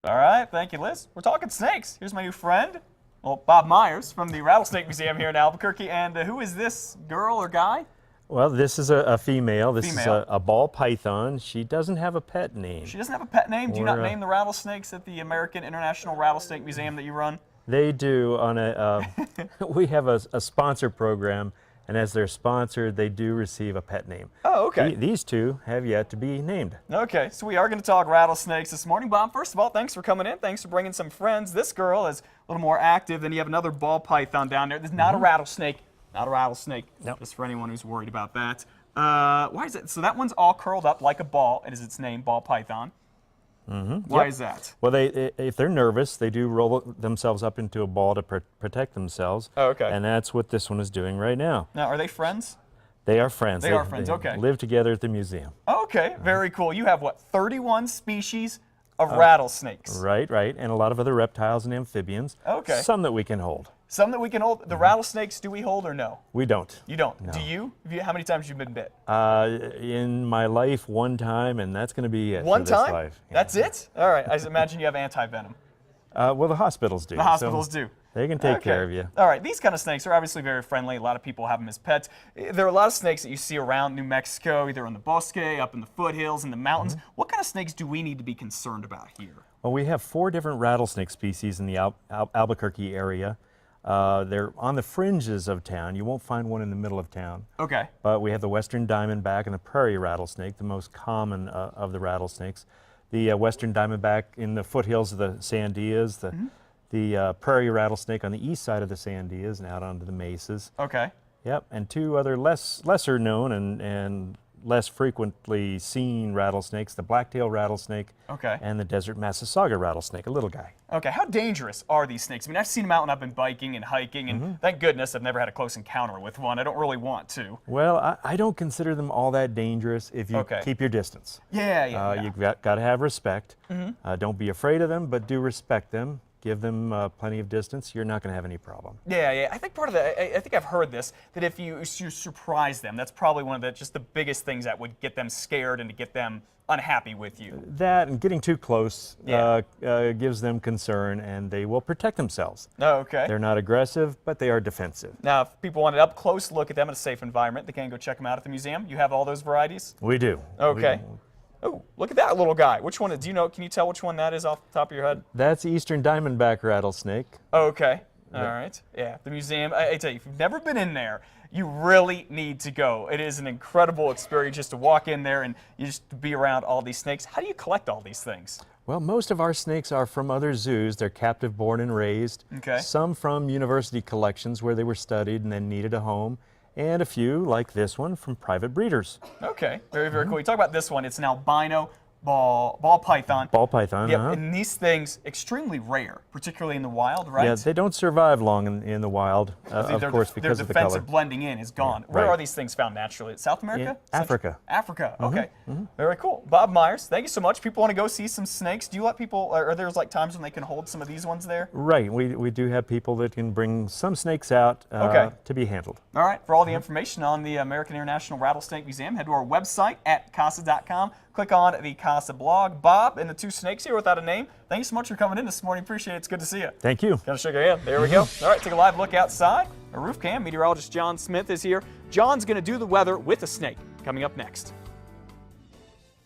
All right, thank you, Liz. We're talking snakes. Here's my new friend, well, Bob Myers from the Rattlesnake Museum here in Albuquerque. And who is this girl or guy? Well, this is a female. This Female. is a ball python. She doesn't have a pet name. She doesn't have a pet name? Do you not name the rattlesnakes at the American International Rattlesnake Museum that you run? They do on a, we have a sponsor program, and as their sponsor, they do receive a pet name. Oh, okay. These two have yet to be named. Okay, so we are going to talk rattlesnakes this morning. Bob, first of all, thanks for coming in. Thanks for bringing some friends. This girl is a little more active. Then you have another ball python down there. This is not a rattlesnake. Not a rattlesnake. Nope. Just for anyone who's worried about that. Why is it? So that one's all curled up like a ball. It is its name, ball python. Why is that? Well, if they're nervous, they do roll themselves up into a ball to protect themselves. Oh, okay. And that's what this one is doing right now. Now, are they friends? They are friends. They are friends, they okay. live together at the museum. Okay, very cool. You have, what, 31 species of rattlesnakes? Right, right. And a lot of other reptiles and amphibians. Okay. Some that we can hold. Some that we can hold. The rattlesnakes, do we hold or no? We don't. You don't? No. Do you? How many times have you been bit? In my life, one time, and that's going to be it. One for this time? life. Yeah. That's it? All right. I imagine you have anti-venom. Well, the hospitals do. The hospitals do. They can take care of you. All right. These kind of snakes are obviously very friendly. A lot of people have them as pets. There are a lot of snakes that you see around New Mexico, either in the bosque, up in the foothills, in the mountains. What kind of snakes do we need to be concerned about here? Well, we have 4 different rattlesnake species in the Albuquerque area. They're on the fringes of town. You won't find one in the middle of town. Okay. But we have the western diamondback and the prairie rattlesnake, the most common of the rattlesnakes. The western diamondback in the foothills of the Sandias, the prairie rattlesnake on the east side of the Sandias and out onto the mesas. Okay. Yep, and 2 other lesser known and less frequently seen rattlesnakes, the blacktail rattlesnake and the desert Massasauga rattlesnake, a little guy. Okay, how dangerous are these snakes? I mean, I've seen them out when I've been biking and hiking, and thank goodness I've never had a close encounter with one. I don't really want to. Well, I don't consider them all that dangerous if you keep your distance. Yeah. You've got to have respect. Don't be afraid of them, but do respect them. Give them plenty of distance. You're not going to have any problem. Yeah. I think part of that, I think I've heard this, that if you surprise them, that's probably one of the biggest things that would get them scared and to get them unhappy with you. That and getting too close gives them concern, and they will protect themselves. Oh, okay. They're not aggressive, but they are defensive. Now, if people want an up-close look at them in a safe environment, they can go check them out at the museum. You have all those varieties? We do. Okay. Oh, look at that little guy. Which one? Do you know? Can you tell which one that is off the top of your head? That's eastern diamondback rattlesnake. Oh, okay. All right. Yeah, the museum. I tell you, if you've never been in there, you really need to go. It is an incredible experience just to walk in there and you just to be around all these snakes. How do you collect all these things? Well, most of our snakes are from other zoos. They're captive born and raised. Okay. Some from university collections where they were studied and then needed a home. And a few, like this one, from private breeders. Okay, very cool. You talk about this one. It's an albino ball python. Ball python, Yep, and these things, extremely rare, particularly in the wild, right? Yeah, they don't survive long in the wild, of course, because of the color. Their defensive blending in is gone. Yeah, Where right. are these things found naturally? South America? Africa. Africa, okay. Very cool. Bob Myers, thank you so much. People want to go see some snakes. Do you let people, are there like times when they can hold some of these ones there? Right, we do have people that can bring some snakes out to be handled. All right, for all the information on the American International Rattlesnake Museum, head to our website at casa.com. Click on the Casa blog. Bob and the 2 snakes here without a name, thank you so much for coming in this morning. Appreciate it. It's good to see you. Thank you. Gotta shake your hand. There we go. All right, take a live look outside. Our roof cam meteorologist John Smith is here. John's going to do the weather with a snake coming up next.